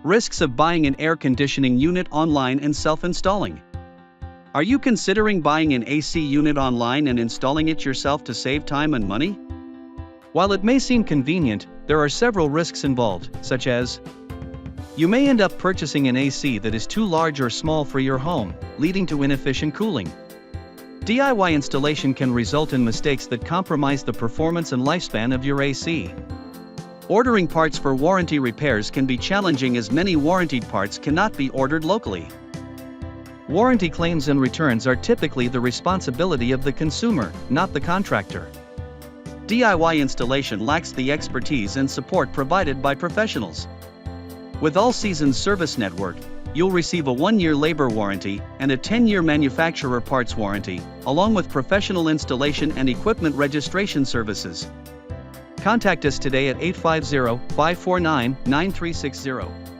Risks of buying an air conditioning unit online and self-installing. Are you considering buying an AC unit online and installing it yourself to save time and money? While it may seem convenient, there are several risks involved, such as you may end up purchasing an AC that is too large or small for your home, leading to inefficient cooling. DIY installation can result in mistakes that compromise the performance and lifespan of your AC. Ordering parts for warranty repairs can be challenging as many warranted parts cannot be ordered locally. Warranty claims and returns are typically the responsibility of the consumer, not the contractor. DIY installation lacks the expertise and support provided by professionals. With All Seasons Service Network, you'll receive a 1-year labor warranty and a 10-year manufacturer parts warranty, along with professional installation and equipment registration services. Contact us today at 850-549-9360.